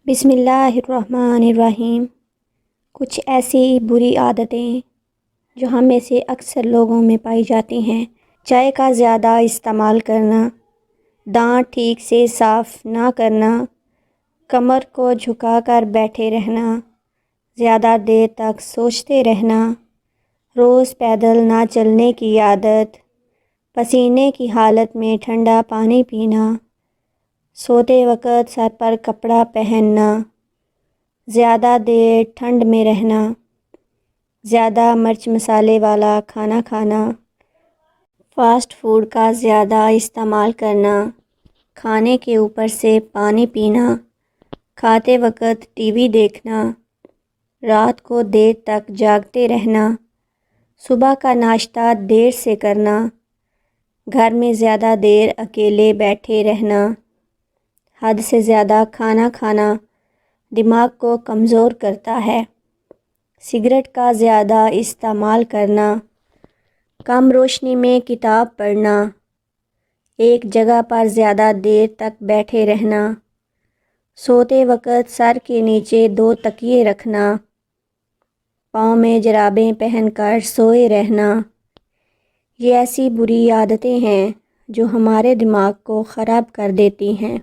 بسم اللہ الرحمن الرحیم۔ کچھ ایسی بری عادتیں جو ہم میں سے اکثر لوگوں میں پائی جاتی ہیں: چائے کا زیادہ استعمال کرنا، دانت ٹھیک سے صاف نہ کرنا، کمر کو جھکا کر بیٹھے رہنا، زیادہ دیر تک سوچتے رہنا، روز پیدل نہ چلنے کی عادت، پسینے کی حالت میں ٹھنڈا پانی پینا، سوتے وقت سر پر کپڑا پہننا، زیادہ دیر ٹھنڈ میں رہنا، زیادہ مرچ مسالے والا کھانا کھانا، فاسٹ فوڈ کا زیادہ استعمال کرنا، کھانے کے اوپر سے پانی پینا، کھاتے وقت ٹی وی دیکھنا، رات کو دیر تک جاگتے رہنا، صبح کا ناشتہ دیر سے کرنا، گھر میں زیادہ دیر اکیلے بیٹھے رہنا، حد سے زیادہ کھانا کھانا دماغ کو کمزور کرتا ہے، سگریٹ کا زیادہ استعمال کرنا، کم روشنی میں کتاب پڑھنا، ایک جگہ پر زیادہ دیر تک بیٹھے رہنا، سوتے وقت سر کے نیچے 2 تکیے رکھنا، پاؤں میں جرابیں پہن کر سوئے رہنا۔ یہ ایسی بری عادتیں ہیں جو ہمارے دماغ کو خراب کر دیتی ہیں۔